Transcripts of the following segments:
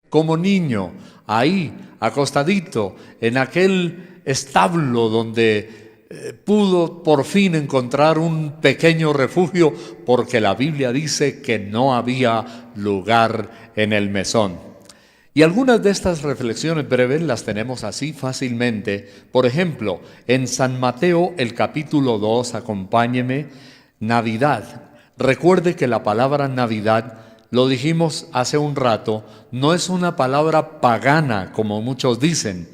como niño, ahí, acostadito, en aquel establo donde pudo por fin encontrar un pequeño refugio, porque la Biblia dice que no había lugar en el mesón. Y algunas de estas reflexiones breves las tenemos así fácilmente. Por ejemplo, en San Mateo, el capítulo 2, acompáñeme, Navidad. Recuerde que la palabra Navidad, lo dijimos hace un rato, no es una palabra pagana, como muchos dicen,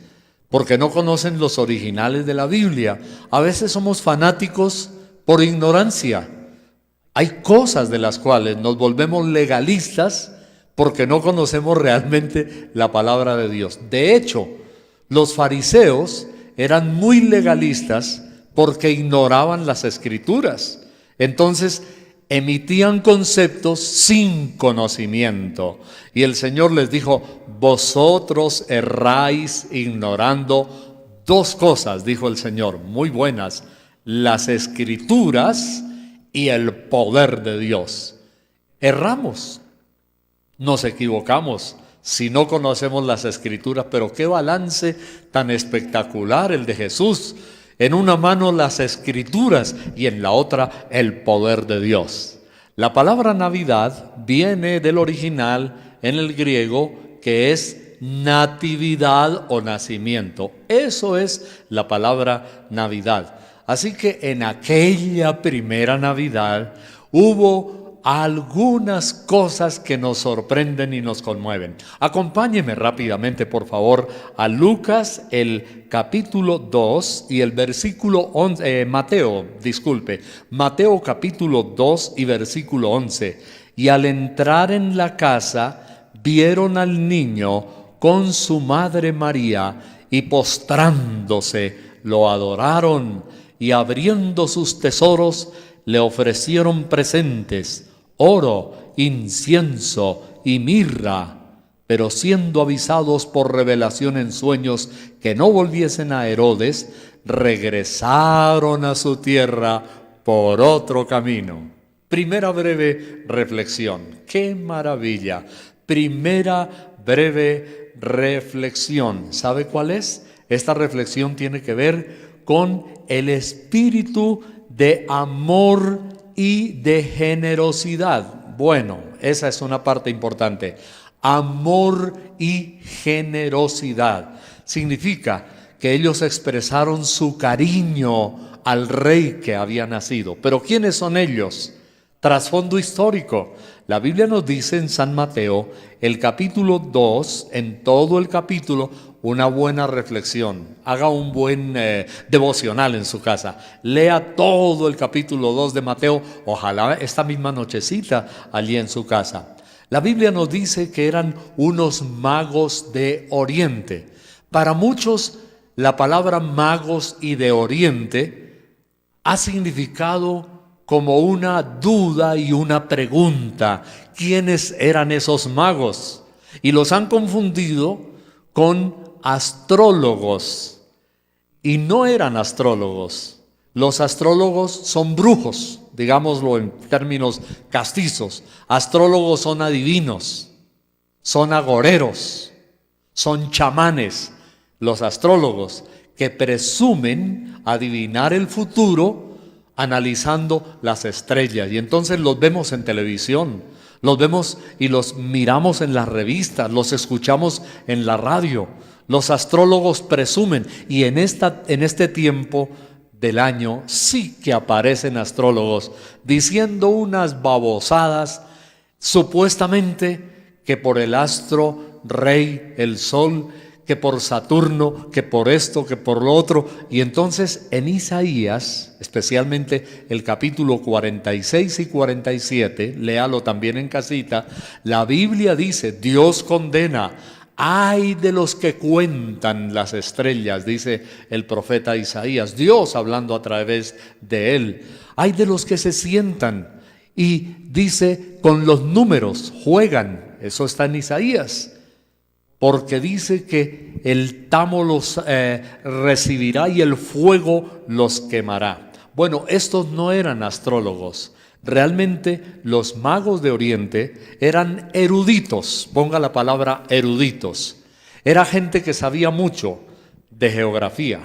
porque no conocen los originales de la Biblia. A veces somos fanáticos por ignorancia. Hay cosas de las cuales nos volvemos legalistas porque no conocemos realmente la palabra de Dios. De hecho, los fariseos eran muy legalistas porque ignoraban las Escrituras. Entonces, emitían conceptos sin conocimiento. Y el Señor les dijo: vosotros erráis ignorando dos cosas, dijo el Señor, muy buenas: las Escrituras y el poder de Dios. Erramos, nos equivocamos si no conocemos las Escrituras, pero qué balance tan espectacular el de Jesús. En una mano las Escrituras y en la otra el poder de Dios. La palabra Navidad viene del original en el griego, que es natividad o nacimiento. Eso es la palabra Navidad. Así que en aquella primera Navidad hubo algunas cosas que nos sorprenden y nos conmueven. Acompáñeme rápidamente, por favor, a Lucas, el capítulo 2 y el versículo 11, Mateo capítulo 2 y versículo 11. Y al entrar en la casa, vieron al niño con su madre María, y postrándose, lo adoraron, y abriendo sus tesoros, le ofrecieron presentes: oro, incienso y mirra. Pero siendo avisados por revelación en sueños que no volviesen a Herodes, regresaron a su tierra por otro camino. Primera breve reflexión. ¡Qué maravilla! Primera breve reflexión. ¿Sabe cuál es? Esta reflexión tiene que ver con el espíritu de amor y de generosidad. Bueno, esa es una parte importante. Amor y generosidad significa que ellos expresaron su cariño al rey que había nacido. Pero ¿quiénes son ellos? Trasfondo histórico. La Biblia nos dice en San Mateo, el capítulo 2, en todo el capítulo, una buena reflexión. Haga un buen devocional en su casa. Lea todo el capítulo 2 de Mateo, ojalá esta misma nochecita allí en su casa. La Biblia nos dice que eran unos magos de Oriente. Para muchos, la palabra magos y de Oriente ha significado como una duda y una pregunta. ¿Quiénes eran esos magos? Y los han confundido con astrólogos. Y no eran astrólogos. Los astrólogos son brujos, digámoslo en términos castizos. Astrólogos son adivinos, son agoreros, son chamanes. Los astrólogos que presumen adivinar el futuro analizando las estrellas, y entonces los vemos en televisión, los vemos y los miramos en las revistas, los escuchamos en la radio. Los astrólogos presumen, y en este tiempo del año sí que aparecen astrólogos diciendo unas babosadas, supuestamente que por el astro rey, el sol, que por Saturno, que por esto, que por lo otro. Y entonces en Isaías, especialmente el capítulo 46 y 47, léalo también en casita, la Biblia dice: Dios condena. Ay de los que cuentan las estrellas, dice el profeta Isaías, Dios hablando a través de él. Ay de los que se sientan y dice con los números, juegan. Eso está en Isaías. Porque dice que el tamo los recibirá y el fuego los quemará. Bueno, estos no eran astrólogos. Realmente los magos de Oriente eran eruditos, ponga la palabra eruditos. Era gente que sabía mucho de geografía,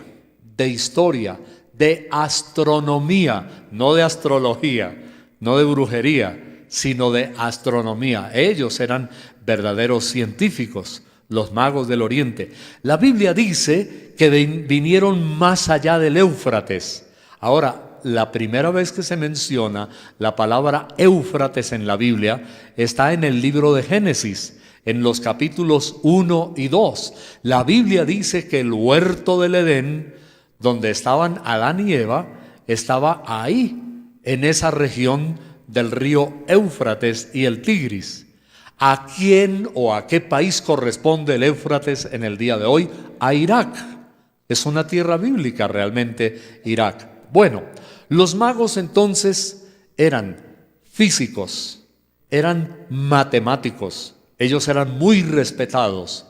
de historia, de astronomía, no de astrología, no de brujería, sino de astronomía. Ellos eran verdaderos científicos, los magos del Oriente. La Biblia dice que vinieron más allá del Éufrates. Ahora, la primera vez que se menciona la palabra Éufrates en la Biblia está en el libro de Génesis, en los capítulos 1 y 2. La Biblia dice que el huerto del Edén, donde estaban Adán y Eva, estaba ahí, en esa región del río Éufrates y el Tigris. ¿A quién o a qué país corresponde el Éufrates en el día de hoy? A Irak. Es una tierra bíblica realmente, Irak. Bueno, los magos entonces eran físicos, eran matemáticos, ellos eran muy respetados,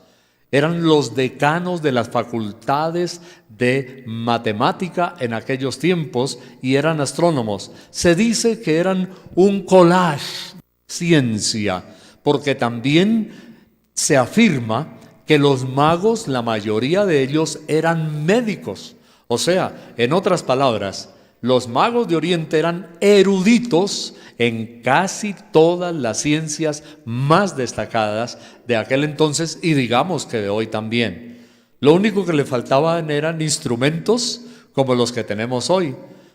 eran los decanos de las facultades de matemática en aquellos tiempos y eran astrónomos. Se dice que eran un collage de ciencia, porque también se afirma que los magos, la mayoría de ellos, eran médicos. O sea, en otras palabras, los magos de Oriente eran eruditos en casi todas las ciencias más destacadas de aquel entonces y digamos que de hoy también. Lo único que le faltaban eran instrumentos como los que tenemos hoy: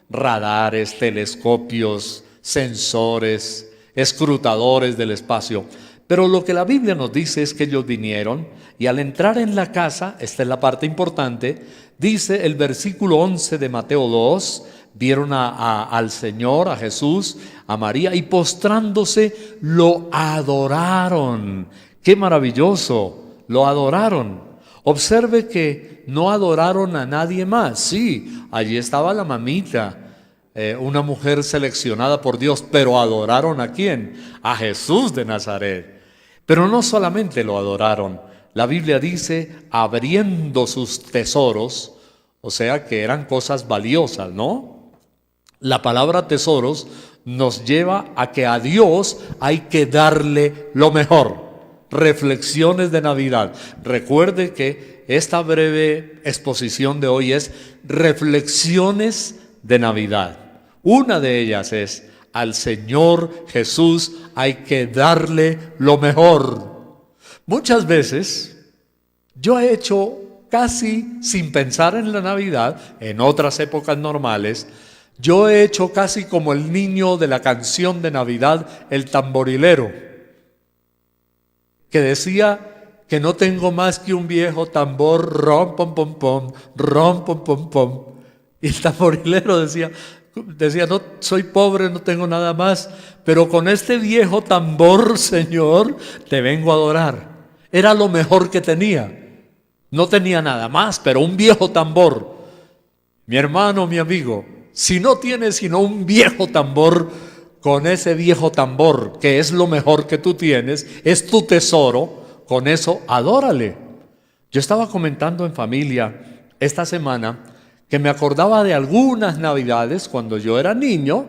radares, telescopios, sensores, escrutadores del espacio. Pero lo que la Biblia nos dice es que ellos vinieron y al entrar en la casa, esta es la parte importante, dice el versículo 11 de Mateo 2, vieron al Señor, a Jesús, a María, y postrándose lo adoraron. ¡Qué maravilloso! Lo adoraron. Observe que no adoraron a nadie más. Sí, allí estaba la mamita, una mujer seleccionada por Dios, pero ¿adoraron a quién? A Jesús de Nazaret. Pero no solamente lo adoraron, la Biblia dice abriendo sus tesoros, o sea que eran cosas valiosas, ¿no? La palabra tesoros nos lleva a que a Dios hay que darle lo mejor. Reflexiones de Navidad. Recuerde que esta breve exposición de hoy es reflexiones de Navidad. Una de ellas es: al Señor Jesús hay que darle lo mejor. Muchas veces yo he hecho, casi sin pensar en la Navidad, en otras épocas normales, yo he hecho casi como el niño de la canción de Navidad, el tamborilero, que decía que no tengo más que un viejo tambor, rom pom pom pom, rom pom pom pom. Y el tamborilero decía, no, soy pobre, no tengo nada más, pero con este viejo tambor, Señor, te vengo a adorar. Era lo mejor que tenía. No tenía nada más, pero un viejo tambor. Mi hermano, mi amigo, si no tienes sino un viejo tambor, con ese viejo tambor, que es lo mejor que tú tienes, es tu tesoro, con eso adórale. Yo estaba comentando en familia esta semana que me acordaba de algunas navidades cuando yo era niño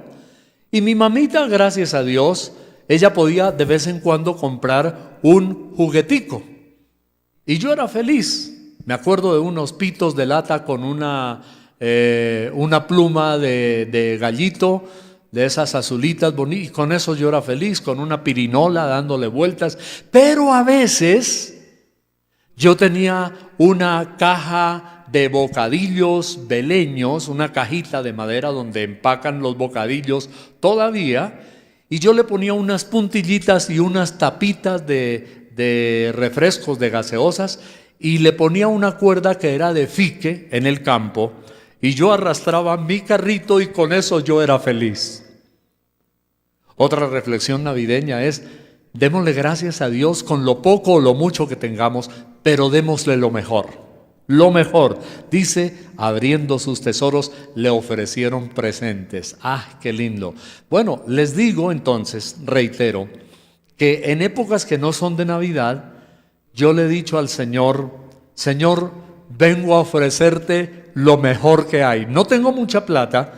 y mi mamita, gracias a Dios, ella podía de vez en cuando comprar un juguetico y yo era feliz. Me acuerdo de unos pitos de lata con una pluma de gallito, de esas azulitas bonitas, y con eso yo era feliz, con una pirinola dándole vueltas. Pero a veces yo tenía una caja de bocadillos beleños, una cajita de madera donde empacan los bocadillos todavía, y yo le ponía unas puntillitas y unas tapitas de refrescos, de gaseosas, y le ponía una cuerda que era de fique en el campo, y yo arrastraba mi carrito y con eso yo era feliz. Otra reflexión navideña es: démosle gracias a Dios con lo poco o lo mucho que tengamos, pero démosle lo mejor. Lo mejor. Dice, abriendo sus tesoros, le ofrecieron presentes. ¡Ah, qué lindo! Bueno, les digo entonces, reitero, que en épocas que no son de Navidad, yo le he dicho al Señor: Señor, vengo a ofrecerte lo mejor que hay. No tengo mucha plata,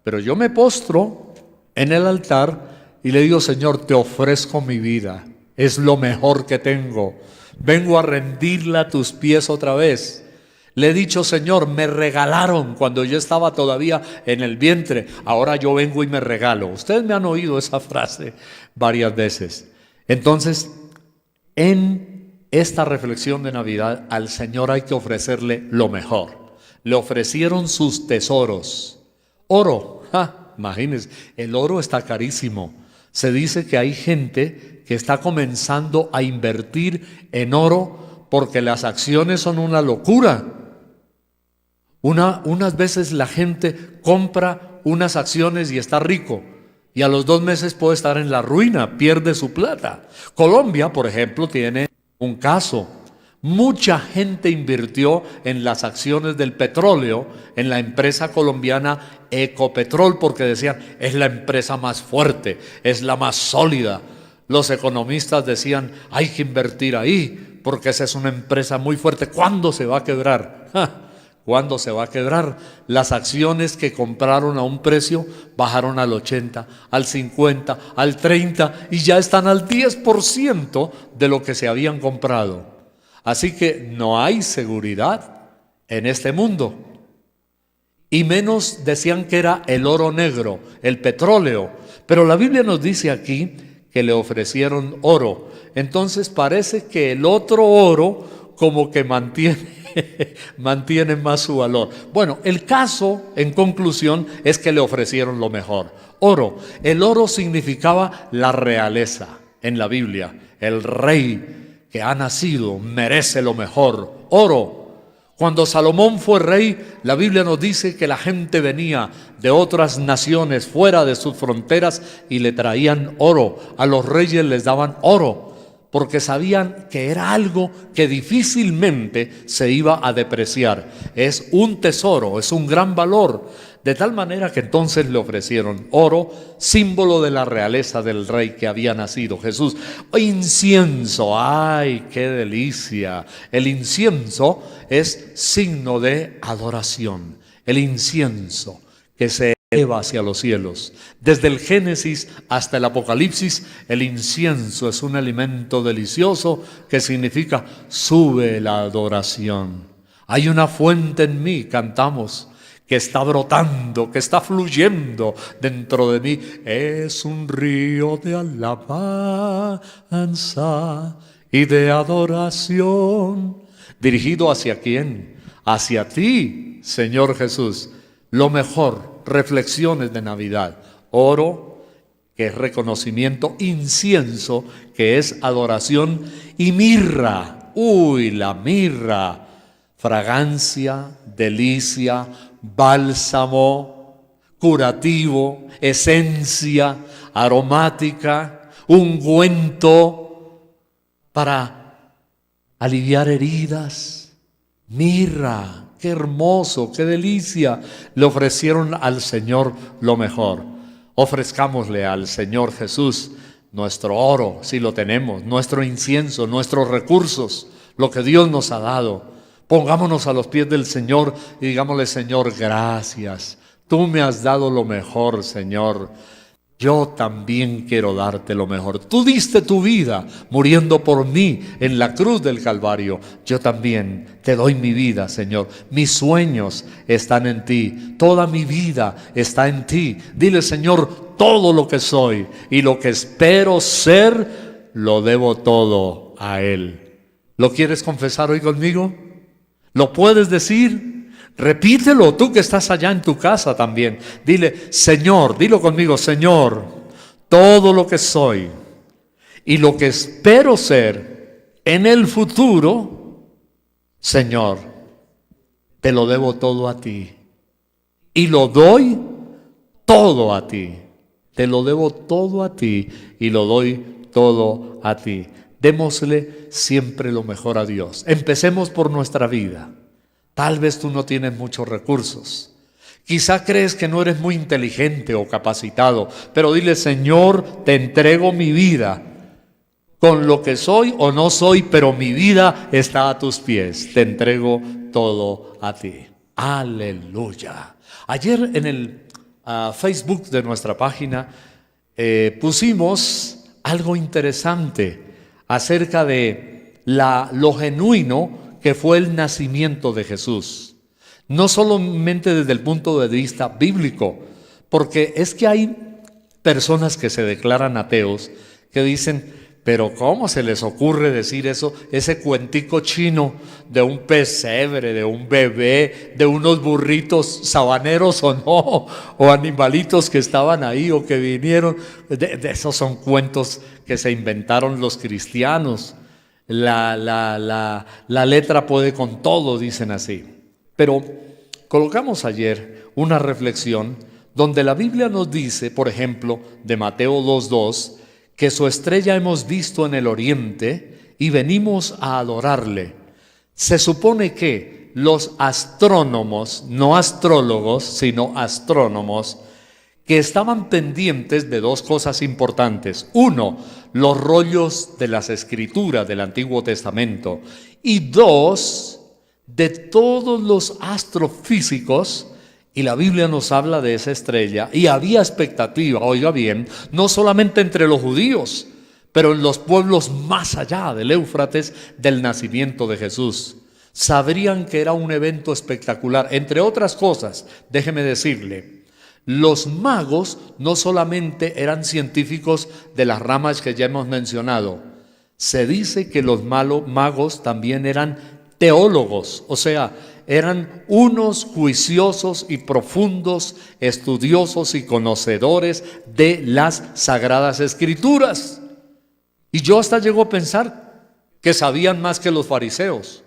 pero yo me postro en el altar y le digo: Señor, te ofrezco mi vida, es lo mejor que tengo, vengo a rendirla a tus pies otra vez. Le he dicho: Señor, me regalaron cuando yo estaba todavía en el vientre, ahora yo vengo y me regalo. Ustedes me han oído esa frase varias veces. Entonces, en esta reflexión de Navidad, al Señor hay que ofrecerle lo mejor. Le ofrecieron sus tesoros. Oro, imagínense, el oro está carísimo. Se dice que hay gente que está comenzando a invertir en oro porque las acciones son una locura. Unas veces la gente compra unas acciones y está rico, y a los 2 meses puede estar en la ruina, pierde su plata. Colombia, por ejemplo, tiene un caso. Mucha gente invirtió en las acciones del petróleo, en la empresa colombiana Ecopetrol, porque decían: es la empresa más fuerte, es la más sólida. Los economistas decían: hay que invertir ahí, porque esa es una empresa muy fuerte. ¿Cuándo se va a quebrar? ¿Cuándo se va a quebrar? Las acciones que compraron a un precio bajaron al 80, al 50, al 30 y ya están al 10% de lo que se habían comprado. Así que no hay seguridad en este mundo. Y menos decían que era el oro negro, el petróleo. Pero la Biblia nos dice aquí que le ofrecieron oro. Entonces parece que el otro oro como que mantiene más su valor. Bueno, el caso, en conclusión, es que le ofrecieron lo mejor. Oro. El oro significaba la realeza en la Biblia. El rey que ha nacido merece lo mejor. Oro. Cuando Salomón fue rey, la Biblia nos dice que la gente venía de otras naciones fuera de sus fronteras y le traían oro. A los reyes les daban oro, porque sabían que era algo que difícilmente se iba a depreciar. Es un tesoro, es un gran valor. De tal manera que entonces le ofrecieron oro, símbolo de la realeza del rey que había nacido, Jesús. Incienso, ¡ay, qué delicia! El incienso es signo de adoración. El incienso que se eleva hacia los cielos. Desde el Génesis hasta el Apocalipsis, el incienso es un alimento delicioso que significa: sube la adoración. Hay una fuente en mí, cantamos, que está brotando, que está fluyendo dentro de mí. Es un río de alabanza y de adoración. ¿Dirigido hacia quién? Hacia ti, Señor Jesús. Lo mejor, reflexiones de Navidad. Oro, que es reconocimiento; incienso, que es adoración; y mirra. Uy, la mirra. Fragancia, delicia, bálsamo, curativo, esencia aromática, ungüento para aliviar heridas. Mirra, qué hermoso, qué delicia. Le ofrecieron al Señor lo mejor. Ofrezcámosle al Señor Jesús nuestro oro, si lo tenemos, nuestro incienso, nuestros recursos, lo que Dios nos ha dado. Pongámonos a los pies del Señor y digámosle: Señor, gracias. Tú me has dado lo mejor, Señor. Yo también quiero darte lo mejor. Tú diste tu vida muriendo por mí en la cruz del Calvario. Yo también te doy mi vida, Señor. Mis sueños están en ti. Toda mi vida está en ti. Dile: Señor, todo lo que soy y lo que espero ser, lo debo todo a Él. ¿Lo quieres confesar hoy conmigo? ¿Lo puedes decir? Repítelo, tú que estás allá en tu casa también. Dile: Señor, dilo conmigo: Señor, todo lo que soy y lo que espero ser en el futuro, Señor, te lo debo todo a ti. Y lo doy todo a ti. Te lo debo todo a ti y lo doy todo a ti. Démosle siempre lo mejor a Dios. Empecemos por nuestra vida. Tal vez tú no tienes muchos recursos. Quizá crees que no eres muy inteligente o capacitado, pero dile: Señor, te entrego mi vida. Con lo que soy o no soy, pero mi vida está a tus pies. Te entrego todo a ti. Aleluya. Ayer en el Facebook de nuestra página pusimos algo interesante acerca de lo genuino que fue el nacimiento de Jesús. No solamente desde el punto de vista bíblico, porque es que hay personas que se declaran ateos que dicen, pero ¿cómo se les ocurre decir eso? Ese cuentico chino de un pesebre, de un bebé, de unos burritos sabaneros o no, o animalitos que estaban ahí o que vinieron. De esos son cuentos que se inventaron los cristianos. La letra puede con todo, dicen así. Pero colocamos ayer una reflexión donde la Biblia nos dice, por ejemplo, de Mateo 2:2, que su estrella hemos visto en el oriente y venimos a adorarle. Se supone que los astrónomos, no astrólogos, sino astrónomos, que estaban pendientes de dos cosas importantes. Uno, los rollos de las Escrituras del Antiguo Testamento. Y dos, de todos los astrofísicos. Y la Biblia nos habla de esa estrella y había expectativa, oiga bien, no solamente entre los judíos, pero en los pueblos más allá del Éufrates del nacimiento de Jesús. Sabrían que era un evento espectacular. Entre otras cosas, déjeme decirle, los magos no solamente eran científicos de las ramas que ya hemos mencionado, se dice que los magos también eran teólogos, o sea, eran unos juiciosos y profundos estudiosos y conocedores de las Sagradas Escrituras. Y yo hasta llego a pensar que sabían más que los fariseos,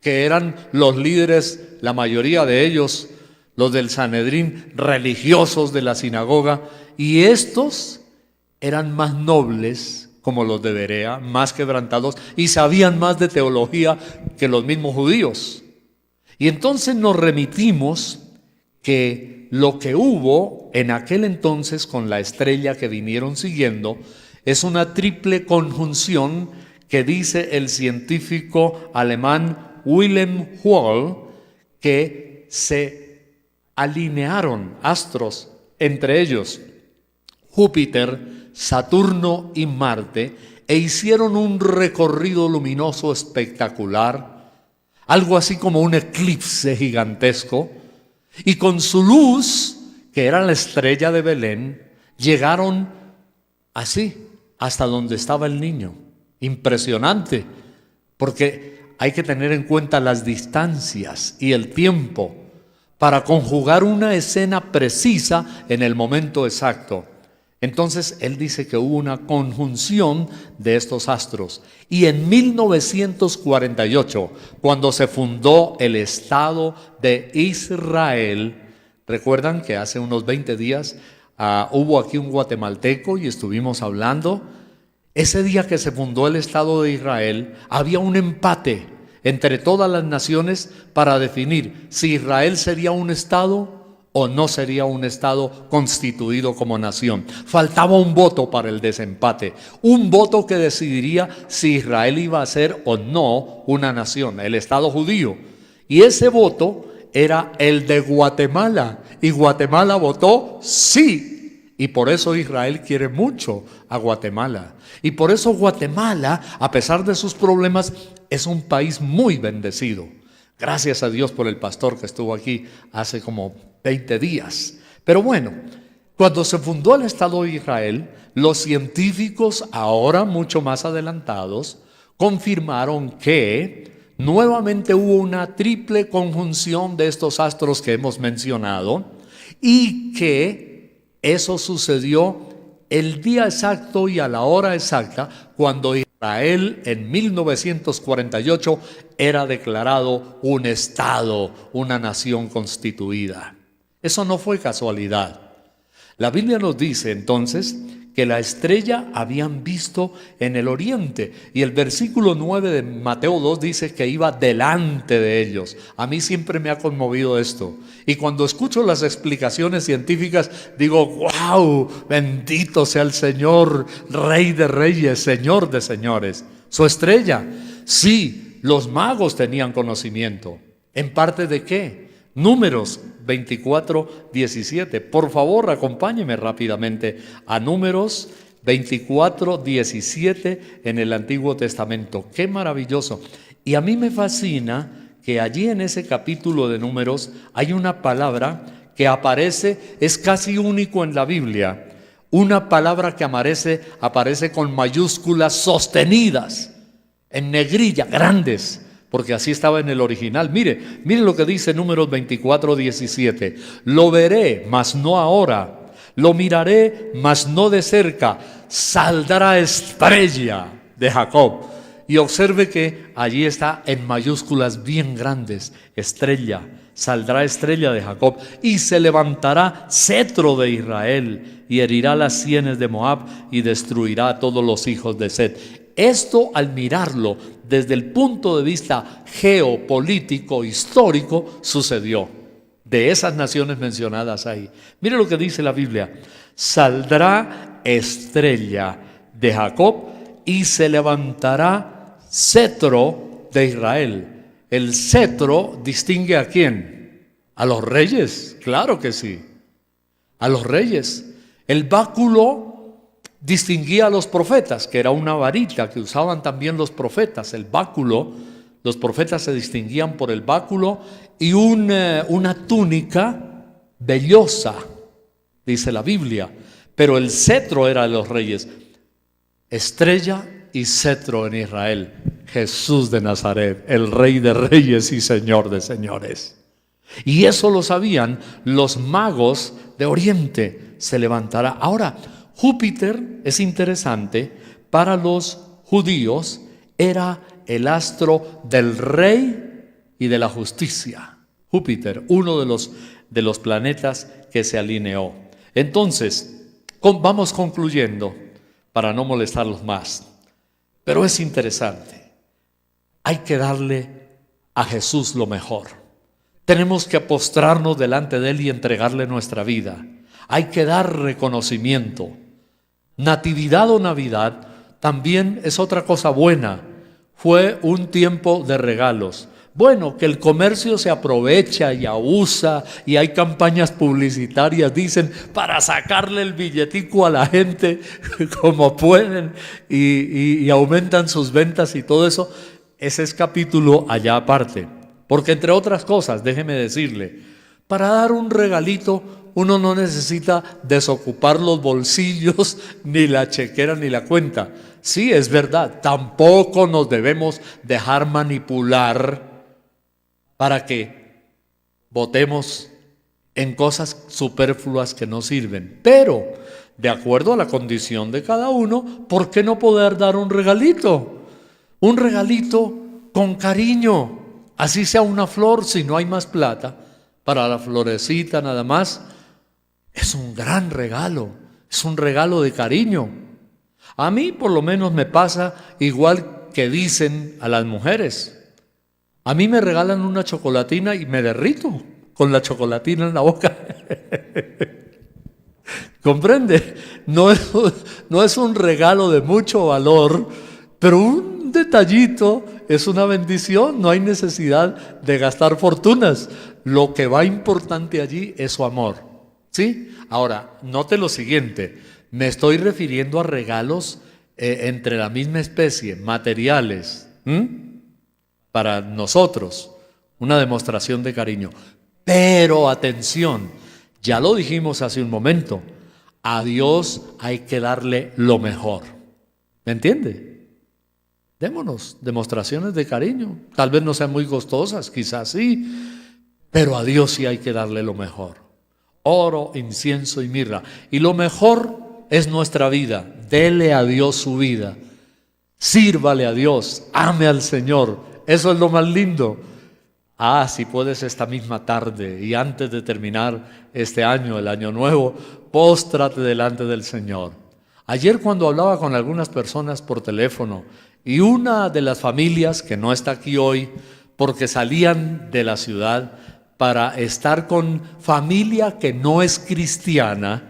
que eran los líderes, la mayoría de ellos, los del Sanedrín, religiosos de la sinagoga, y estos eran más nobles, como los de Berea, más quebrantados, y sabían más de teología que los mismos judíos. Y entonces nos remitimos que lo que hubo en aquel entonces con la estrella que vinieron siguiendo es una triple conjunción que dice el científico alemán Wilhelm Wöhler, que se alinearon astros, entre ellos Júpiter, Saturno y Marte, e hicieron un recorrido luminoso espectacular, algo así como un eclipse gigantesco, y con su luz, que era la estrella de Belén, llegaron así hasta donde estaba el niño. Impresionante, porque hay que tener en cuenta las distancias y el tiempo para conjugar una escena precisa en el momento exacto. Entonces él dice que hubo una conjunción de estos astros. Y en 1948, cuando se fundó el Estado de Israel, recuerdan que hace unos 20 días hubo aquí un guatemalteco y estuvimos hablando. Ese día que se fundó el Estado de Israel, había un empate entre todas las naciones para definir si Israel sería un Estado o no sería un Estado constituido como nación. Faltaba un voto para el desempate, un voto que decidiría si Israel iba a ser o no una nación, el Estado judío. Y ese voto era el de Guatemala, y Guatemala votó sí. Y por eso Israel quiere mucho a Guatemala. Y por eso Guatemala, a pesar de sus problemas, es un país muy bendecido. Gracias a Dios por el pastor que estuvo aquí hace como 20 días. Pero bueno, cuando se fundó el Estado de Israel, los científicos, ahora mucho más adelantados, confirmaron que nuevamente hubo una triple conjunción de estos astros que hemos mencionado y que eso sucedió el día exacto y a la hora exacta cuando Israel en 1948 era declarado un Estado, una nación constituida. Eso no fue casualidad. La Biblia nos dice entonces que la estrella habían visto en el oriente, y el versículo 9 de Mateo 2 dice que iba delante de ellos. A mí siempre me ha conmovido esto, y cuando escucho las explicaciones científicas digo, wow, bendito sea el Señor, Rey de reyes, Señor de señores. Su estrella, sí, los magos tenían conocimiento. ¿En parte de qué? Números 24:17. Por favor, acompáñeme rápidamente a Números 24:17 en el Antiguo Testamento. ¡Qué maravilloso! Y a mí me fascina que allí en ese capítulo de Números hay una palabra que aparece, es casi único en la Biblia, una palabra que aparece con mayúsculas sostenidas, en negrilla, grandes, porque así estaba en el original. Mire lo que dice Números 24:17. Lo veré, mas no ahora. Lo miraré, mas no de cerca. Saldrá estrella de Jacob. Y observe que allí está en mayúsculas bien grandes, estrella. Saldrá estrella de Jacob y se levantará cetro de Israel y herirá las sienes de Moab y destruirá a todos los hijos de Set. Esto, al mirarlo desde el punto de vista geopolítico, histórico, sucedió de esas naciones mencionadas ahí. Mire lo que dice la Biblia: saldrá estrella de Jacob y se levantará cetro de Israel. El cetro distingue ¿a quién? A los reyes, claro que sí, a los reyes. El báculo distinguía a los profetas, que era una varita que usaban también los profetas. El báculo, los profetas se distinguían por el báculo y una túnica vellosa, dice la Biblia. Pero el cetro era de los reyes. Estrella y cetro en Israel. Jesús de Nazaret, el Rey de Reyes y Señor de Señores. Y eso lo sabían los magos de Oriente. Se levantará. Ahora, Júpiter es interesante. Para los judíos era el astro del rey y de la justicia. Júpiter, uno de los planetas que se alineó. Entonces, vamos concluyendo para no molestarlos más. Pero es interesante. Hay que darle a Jesús lo mejor. Tenemos que postrarnos delante de Él y entregarle nuestra vida. Hay que dar reconocimiento. Natividad o Navidad también es otra cosa buena. Fue un tiempo de regalos. Bueno, que el comercio se aprovecha y abusa y hay campañas publicitarias, dicen, para sacarle el billetico a la gente como pueden y aumentan sus ventas y todo eso. Ese es capítulo allá aparte. Porque entre otras cosas, déjeme decirle, para dar un regalito uno no necesita desocupar los bolsillos, ni la chequera, ni la cuenta. Sí, es verdad, tampoco nos debemos dejar manipular para que votemos en cosas superfluas que no sirven. Pero, de acuerdo a la condición de cada uno, ¿por qué no poder dar un regalito? Un regalito con cariño, así sea una flor, si no hay más plata, para la florecita nada más. Es un gran regalo, es un regalo de cariño. A mí por lo menos me pasa igual que dicen a las mujeres. A mí me regalan una chocolatina y me derrito con la chocolatina en la boca. ¿Comprende? No es un regalo de mucho valor, pero un detallito es una bendición. No hay necesidad de gastar fortunas. Lo que va importante allí es su amor. ¿Sí? Ahora, note lo siguiente. Me estoy refiriendo a regalos entre la misma especie, materiales, para nosotros, una demostración de cariño. Pero atención, ya lo dijimos hace un momento, a Dios hay que darle lo mejor. ¿Me entiende? Démonos demostraciones de cariño. Tal vez no sean muy costosas, quizás sí, pero a Dios sí hay que darle lo mejor. Oro, incienso y mirra. Y lo mejor es nuestra vida. Dele a Dios su vida. Sírvale a Dios. Ame al Señor. Eso es lo más lindo. Si puedes esta misma tarde y antes de terminar este año, el año nuevo, póstrate delante del Señor. Ayer cuando hablaba con algunas personas por teléfono y una de las familias que no está aquí hoy porque salían de la ciudad para estar con familia que no es cristiana,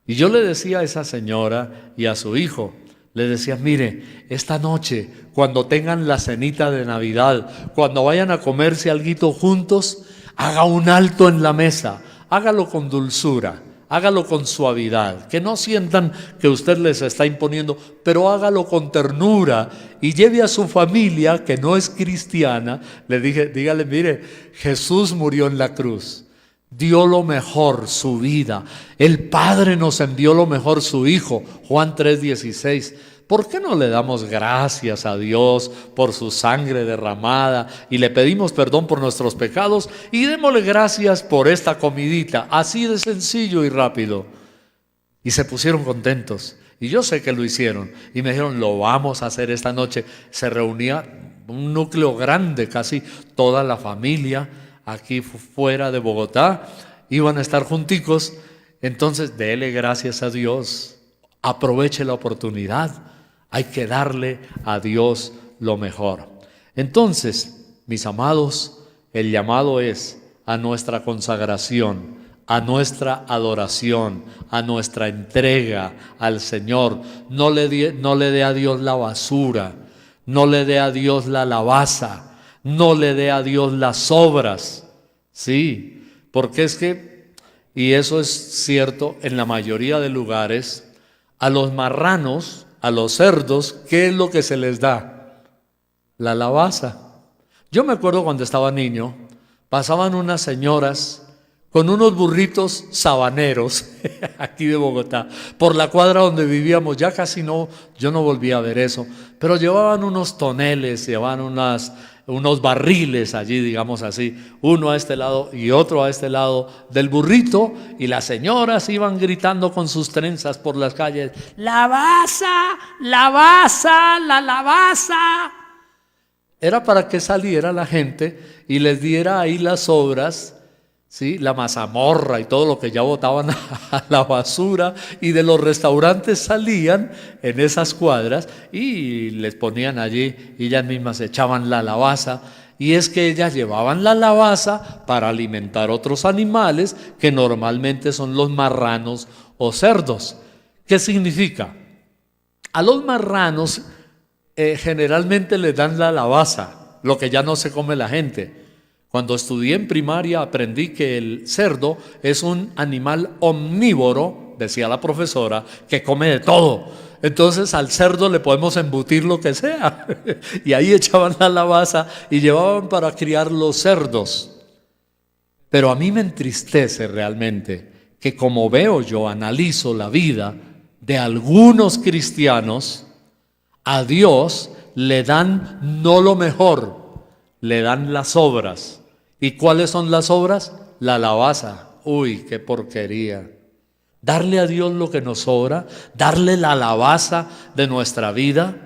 y yo le decía a esa señora y a su hijo, le decía, mire, esta noche, cuando tengan la cenita de Navidad, cuando vayan a comerse alguito juntos, haga un alto en la mesa, hágalo con dulzura, hágalo con suavidad, que no sientan que usted les está imponiendo, pero hágalo con ternura y lleve a su familia que no es cristiana. Dígale, mire, Jesús murió en la cruz, dio lo mejor, su vida. El Padre nos envió lo mejor, su Hijo, Juan 3:16. ¿Por qué no le damos gracias a Dios por su sangre derramada y le pedimos perdón por nuestros pecados y démosle gracias por esta comidita, así de sencillo y rápido? Y se pusieron contentos, y yo sé que lo hicieron, y me dijeron, lo vamos a hacer esta noche. Se reunía un núcleo grande, casi toda la familia, aquí fuera de Bogotá, iban a estar junticos. Entonces, dele gracias a Dios, aproveche la oportunidad. Hay que darle a Dios lo mejor. Entonces, mis amados, el llamado es a nuestra consagración, a nuestra adoración, a nuestra entrega al Señor. No le dé a Dios la basura, no le dé a Dios la alabaza, no le dé a Dios las sobras. Sí, porque es que, y eso es cierto en la mayoría de lugares, a los marranos, a los cerdos, ¿qué es lo que se les da? La alabaza. Yo me acuerdo cuando estaba niño, pasaban unas señoras con unos burritos sabaneros, aquí de Bogotá, por la cuadra donde vivíamos. Ya casi no, yo no volví a ver eso, pero llevaban unos toneles, llevaban unos barriles allí, digamos así, uno a este lado y otro a este lado del burrito, y las señoras iban gritando con sus trenzas por las calles, ¡lavaza, lavaza, la lavaza! Era para que saliera la gente y les diera ahí las sobras, ¿sí? La mazamorra y todo lo que ya botaban a la basura, y de los restaurantes salían en esas cuadras y les ponían allí, y ellas mismas echaban la alabaza. Y es que ellas llevaban la alabaza para alimentar otros animales que normalmente son los marranos o cerdos. ¿Qué significa? A los marranos generalmente les dan la alabaza, lo que ya no se come la gente. Cuando estudié en primaria aprendí que el cerdo es un animal omnívoro, decía la profesora, que come de todo. Entonces al cerdo le podemos embutir lo que sea. Y ahí echaban la alabaza y llevaban para criar los cerdos. Pero a mí me entristece realmente que, como veo yo, analizo la vida de algunos cristianos, a Dios le dan no lo mejor, le dan las obras. ¿Y cuáles son las obras? La alabaza. Uy, qué porquería. Darle a Dios lo que nos sobra, darle la alabaza de nuestra vida,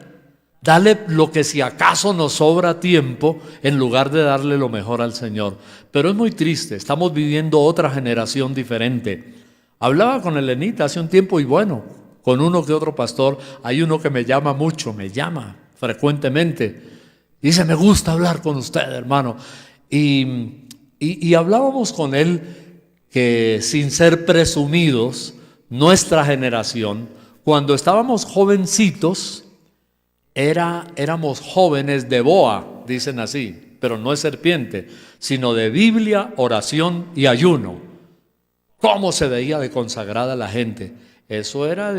darle lo que si acaso nos sobra tiempo, en lugar de darle lo mejor al Señor. Pero es muy triste, estamos viviendo otra generación diferente. Hablaba con Elenita hace un tiempo, y bueno, con uno que otro pastor, hay uno que me llama mucho, me llama frecuentemente. Dice, me gusta hablar con usted, hermano. Y hablábamos con él que, sin ser presumidos, nuestra generación, cuando estábamos jovencitos, éramos jóvenes de boa, dicen así, pero no es serpiente, sino de Biblia, oración y ayuno. ¿Cómo se veía de consagrada la gente? Eso era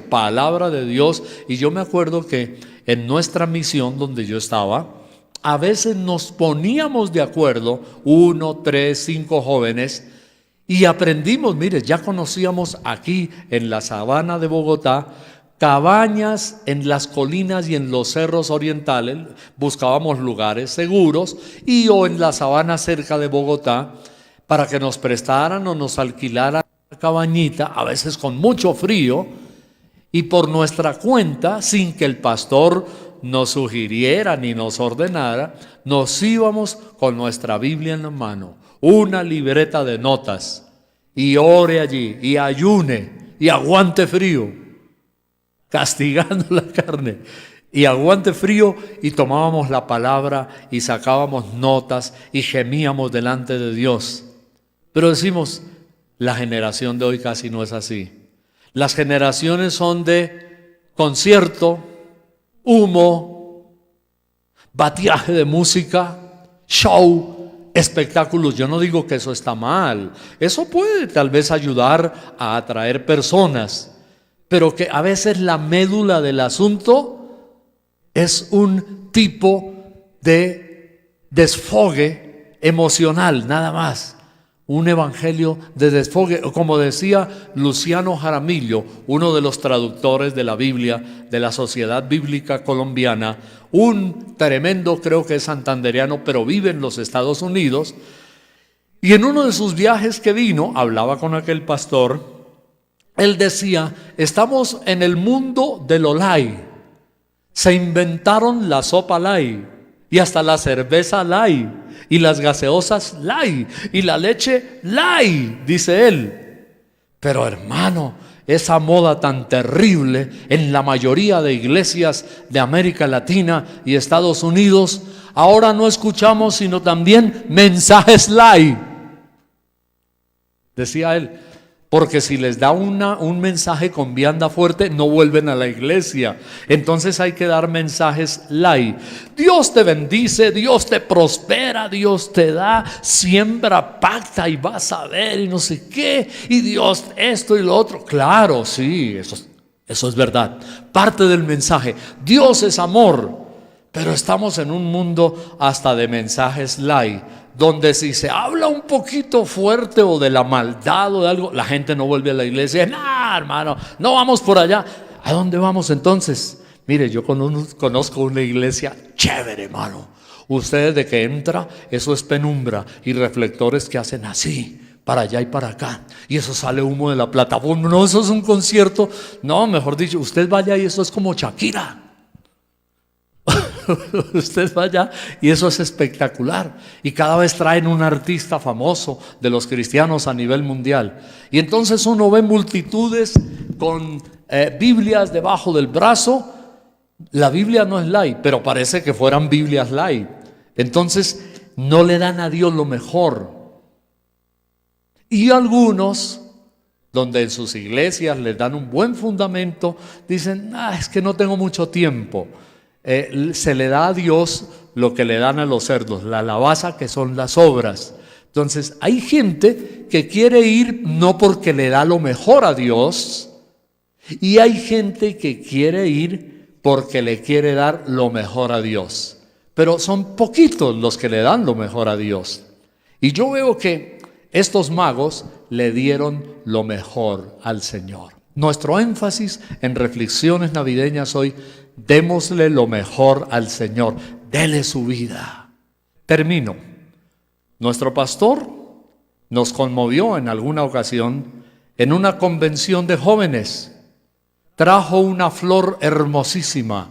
palabra de Dios. Y yo me acuerdo que en nuestra misión donde yo estaba, a veces nos poníamos de acuerdo, 1, 3, 5 jóvenes, y aprendimos. Mire, ya conocíamos aquí en la sabana de Bogotá cabañas en las colinas y en los cerros orientales. Buscábamos lugares seguros, y o en la sabana cerca de Bogotá, para que nos prestaran o nos alquilaran una cabañita, a veces con mucho frío, y por nuestra cuenta, sin que el pastor nos sugiriera ni nos ordenara, nos íbamos con nuestra Biblia en la mano, una libreta de notas, y ore allí, y ayune, y aguante frío, castigando la carne, y aguante frío, y tomábamos la palabra y sacábamos notas y gemíamos delante de Dios. Pero decimos, la generación de hoy casi no es así. Las generaciones son de concierto, humo, bateaje de música, show, espectáculos. Yo no digo que eso está mal. Eso puede tal vez ayudar a atraer personas, pero que a veces la médula del asunto es un tipo de desfogue emocional, nada más. Un evangelio de desfogue, como decía Luciano Jaramillo, uno de los traductores de la Biblia de la Sociedad Bíblica Colombiana, un tremendo, creo que es santandereano, pero vive en los Estados Unidos. Y en uno de sus viajes que vino, hablaba con aquel pastor. Él decía: estamos en el mundo del Olay. Se inventaron la sopa Lay y hasta la cerveza Lay y las gaseosas Lay y la leche Lay, dice él. Pero hermano, esa moda tan terrible en la mayoría de iglesias de América Latina y Estados Unidos, ahora no escuchamos sino también mensajes Lay, decía él. Porque si les da un mensaje con vianda fuerte, no vuelven a la iglesia. Entonces hay que dar mensajes light. Dios te bendice, Dios te prospera, Dios te da, siembra, pacta y vas a ver y no sé qué. Y Dios esto y lo otro. Claro, sí, eso es verdad. Parte del mensaje. Dios es amor. Pero estamos en un mundo hasta de mensajes light, donde si se habla un poquito fuerte o de la maldad o de algo, la gente no vuelve a la iglesia. No, hermano, no vamos por allá. ¿A dónde vamos entonces? Mire, yo conozco una iglesia chévere, hermano. Ustedes de que entra, eso es penumbra y reflectores que hacen así, para allá y para acá, y eso sale humo de la plataforma. No, eso es un concierto. No, mejor dicho, usted vaya y eso es como Shakira. Usted vaya y eso es espectacular. Y cada vez traen un artista famoso de los cristianos a nivel mundial. Y entonces uno ve multitudes con Biblias debajo del brazo. La Biblia no es light, pero parece que fueran Biblias light. Entonces no le dan a Dios lo mejor. Y algunos, donde en sus iglesias les dan un buen fundamento, dicen: es que no tengo mucho tiempo. Se le da a Dios lo que le dan a los cerdos, la alabanza, que son las obras. Entonces hay gente que quiere ir no porque le da lo mejor a Dios, y hay gente que quiere ir porque le quiere dar lo mejor a Dios. Pero son poquitos los que le dan lo mejor a Dios. Y yo veo que estos magos le dieron lo mejor al Señor. Nuestro énfasis en reflexiones navideñas hoy: démosle lo mejor al Señor, dele su vida. Termino. Nuestro pastor nos conmovió en alguna ocasión en una convención de jóvenes. Trajo una flor hermosísima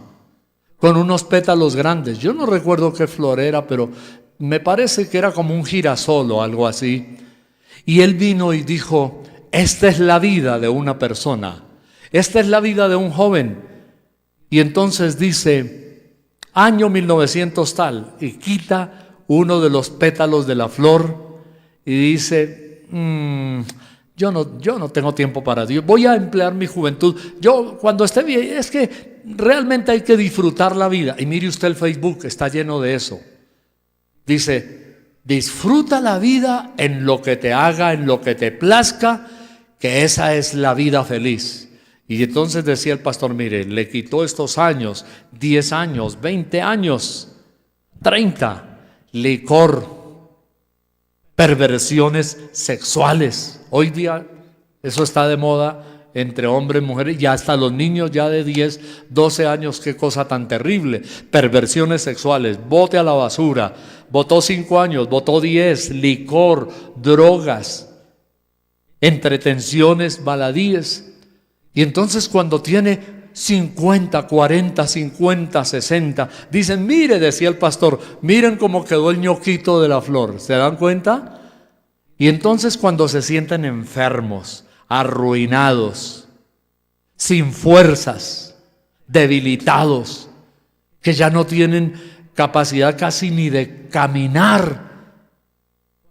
con unos pétalos grandes. Yo no recuerdo qué flor era, pero me parece que era como un girasol o algo así. Y él vino y dijo: esta es la vida de una persona, esta es la vida de un joven. Y entonces dice: año 1900 tal, y quita uno de los pétalos de la flor y dice: yo no tengo tiempo para Dios, voy a emplear mi juventud. Yo cuando esté bien, es que realmente hay que disfrutar la vida. Y mire usted el Facebook, está lleno de eso. Dice: disfruta la vida en lo que te haga, en lo que te plazca, que esa es la vida feliz. Y entonces decía el pastor: mire, le quitó estos años, 10 años, 20 años, 30, licor, perversiones sexuales. Hoy día eso está de moda entre hombres y mujeres, y hasta los niños ya de 10, 12 años. Qué cosa tan terrible. Perversiones sexuales, bote a la basura. Votó 5 años, votó 10, licor, drogas, entretenciones, baladíes. Y entonces cuando tiene 50, 40, 50, 60, dicen: mire, decía el pastor, miren cómo quedó el ñoquito de la flor. ¿Se dan cuenta? Y entonces cuando se sienten enfermos, arruinados, sin fuerzas, debilitados, que ya no tienen capacidad casi ni de caminar,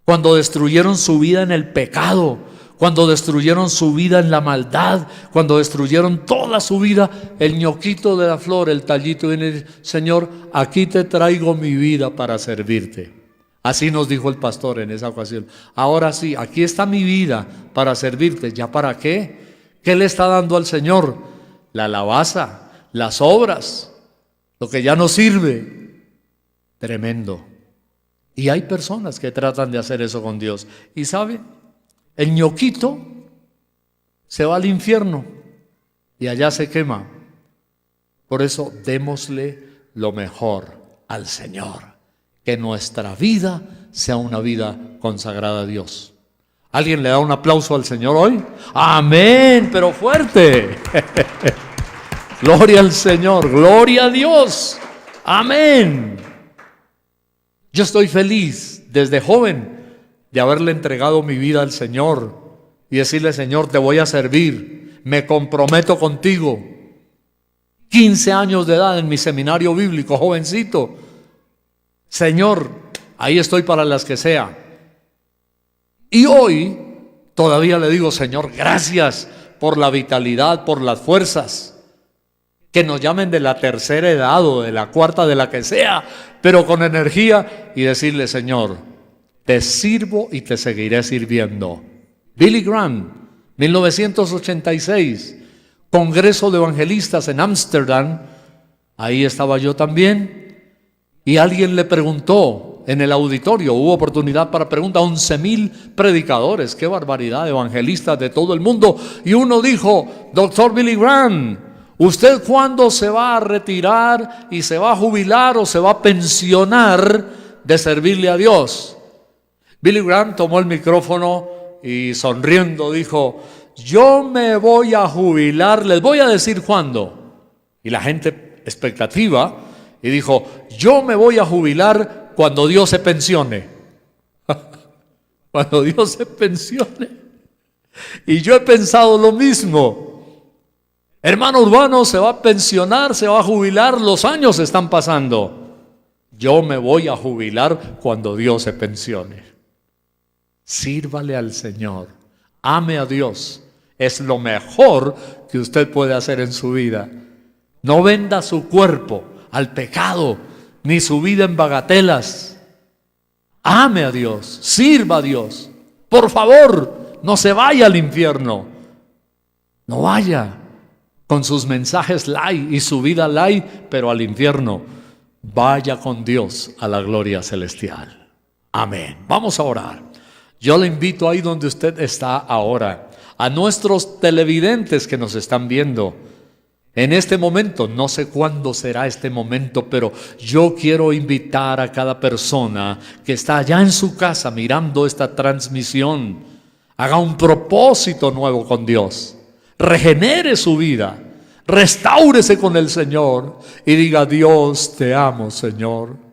cuando destruyeron su vida en el pecado, cuando destruyeron su vida en la maldad, cuando destruyeron toda su vida, el ñoquito de la flor, el tallito, viene y dice: Señor, aquí te traigo mi vida para servirte. Así nos dijo el pastor en esa ocasión. Ahora sí, aquí está mi vida para servirte. ¿Ya para qué? ¿Qué le está dando al Señor? La alabanza, las obras, lo que ya no sirve. Tremendo. Y hay personas que tratan de hacer eso con Dios. Y ¿sabe? El ñoquito se va al infierno y allá se quema. Por eso démosle lo mejor al Señor. Que nuestra vida sea una vida consagrada a Dios. ¿Alguien le da un aplauso al Señor hoy? Amén, pero fuerte. Gloria al Señor, gloria a Dios. Amén. Yo estoy feliz desde joven de haberle entregado mi vida al Señor y decirle: Señor, te voy a servir, me comprometo contigo. 15 años de edad en mi seminario bíblico, jovencito. Señor, ahí estoy para las que sea. Y hoy todavía le digo: Señor, gracias por la vitalidad, por las fuerzas. Que nos llamen de la tercera edad o de la cuarta, de la que sea, pero con energía, y decirle: Señor, te sirvo y te seguiré sirviendo. Billy Graham, 1986, Congreso de Evangelistas en Ámsterdam. Ahí estaba yo también. Y alguien le preguntó en el auditorio, hubo oportunidad para preguntar, 11,000 predicadores, qué barbaridad, evangelistas de todo el mundo. Y uno dijo: Doctor Billy Graham, ¿usted cuándo se va a retirar y se va a jubilar o se va a pensionar de servirle a Dios? Billy Graham tomó el micrófono y sonriendo dijo: yo me voy a jubilar, les voy a decir cuándo. Y la gente expectativa, y dijo: yo me voy a jubilar cuando Dios se pensione. Cuando Dios se pensione. Y yo he pensado lo mismo. Hermano Urbano se va a pensionar, se va a jubilar, los años están pasando. Yo me voy a jubilar cuando Dios se pensione. Sírvale al Señor, ame a Dios. Es lo mejor que usted puede hacer en su vida. No venda su cuerpo al pecado, ni su vida en bagatelas. Ame a Dios, sirva a Dios. Por favor, no se vaya al infierno. No vaya con sus mensajes light y su vida light, pero al infierno. Vaya con Dios a la gloria celestial. Amén. Vamos a orar. Yo le invito ahí donde usted está ahora, a nuestros televidentes que nos están viendo. En este momento, no sé cuándo será este momento, pero yo quiero invitar a cada persona que está allá en su casa mirando esta transmisión, haga un propósito nuevo con Dios, regenere su vida, restáurese con el Señor y diga: Dios, te amo, Señor.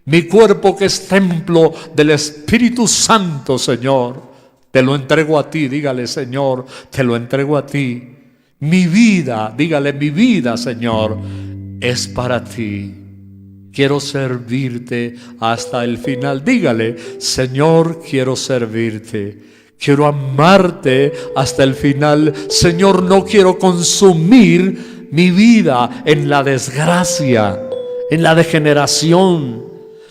Mi cuerpo, que es templo del Espíritu Santo, Señor, te lo entrego a ti. Dígale: Señor, te lo entrego a ti. Mi vida, dígale: mi vida, Señor, es para ti. Quiero servirte hasta el final. Dígale: Señor, quiero servirte. Quiero amarte hasta el final. Señor, no quiero consumir mi vida en la desgracia, en la degeneración.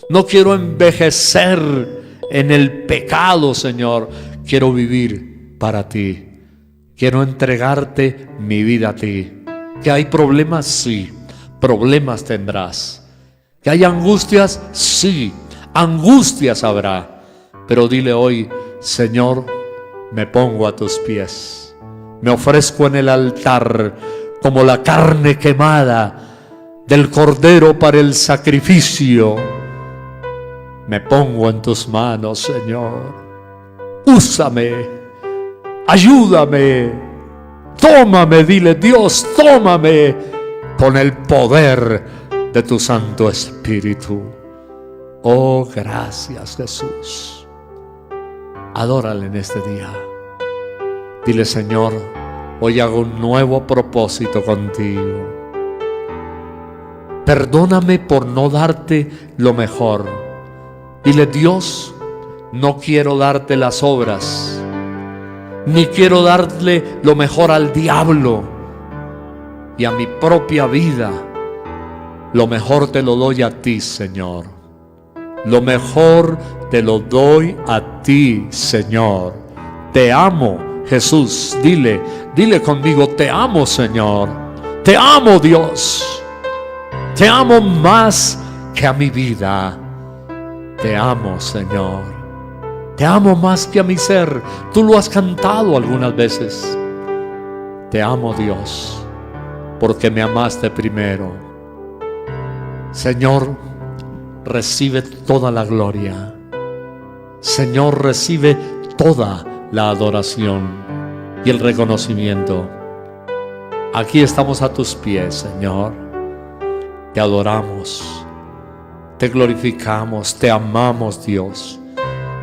No quiero envejecer en el pecado, Señor. Quiero vivir para ti. Quiero entregarte mi vida a ti. ¿Que hay problemas? Sí, problemas tendrás. ¿Que hay angustias? Sí, angustias habrá. Pero dile hoy: Señor, me pongo a tus pies. Me ofrezco en el altar como la carne quemada del cordero para el sacrificio. Me pongo en tus manos, Señor. Úsame. Ayúdame, tómame, dile: Dios, tómame con el poder de tu Santo Espíritu. Oh, gracias, Jesús. Adórale en este día. Dile: Señor, hoy hago un nuevo propósito contigo. Perdóname por no darte lo mejor. Dile: Dios, no quiero darte las obras, ni quiero darle lo mejor al diablo y a mi propia vida. Lo mejor te lo doy a ti, Señor. Lo mejor te lo doy a ti, Señor. Te amo, Jesús. Dile conmigo: te amo, Señor. Te amo, Dios. Te amo más que a mi vida. Te amo, Señor. Te amo más que a mi ser. Tú lo has cantado algunas veces. Te amo, Dios, porque me amaste primero. Señor, recibe toda la gloria. Señor, recibe toda la adoración y el reconocimiento. Aquí estamos a tus pies, Señor. Te adoramos, te glorificamos, te amamos, Dios.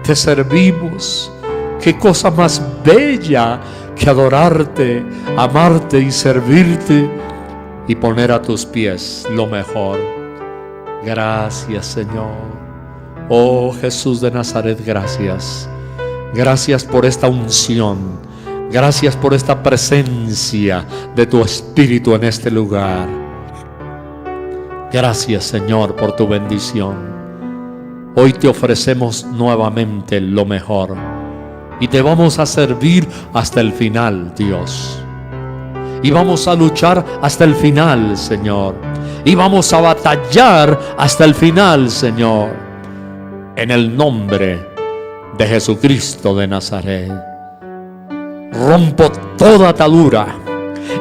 Te servimos. Qué cosa más bella que adorarte, amarte y servirte y poner a tus pies lo mejor. Gracias, Señor. Oh Jesús de Nazaret, gracias. Gracias por esta unción. Gracias por esta presencia de tu Espíritu en este lugar. Gracias, Señor, por tu bendición. Hoy te ofrecemos nuevamente lo mejor y te vamos a servir hasta el final, Dios. Y vamos a luchar hasta el final, Señor. Y vamos a batallar hasta el final, Señor. En el nombre de Jesucristo de Nazaret. Rompo toda atadura.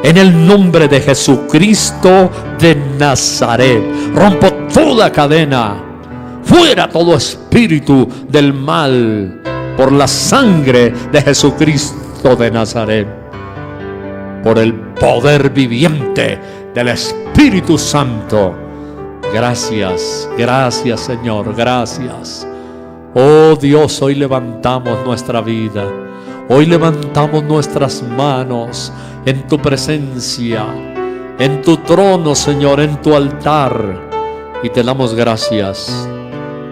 En el nombre de Jesucristo de Nazaret. Rompo toda cadena. Fuera todo espíritu del mal. Por la sangre de Jesucristo de Nazaret. Por el poder viviente del Espíritu Santo. Gracias, gracias, Señor, gracias. Oh Dios, hoy levantamos nuestra vida. Hoy levantamos nuestras manos en tu presencia, en tu trono, Señor, en tu altar. Y te damos gracias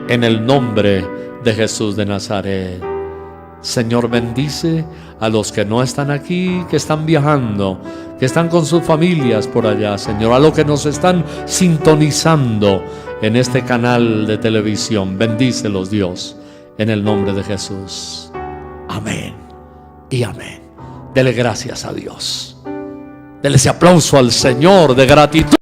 en el nombre de Jesús de Nazaret. Señor, bendice a los que no están aquí, que están viajando, que están con sus familias por allá, Señor, a los que nos están sintonizando en este canal de televisión. Bendícelos, Dios, en el nombre de Jesús. Amén y amén. Dele gracias a Dios. Dele ese aplauso al Señor de gratitud.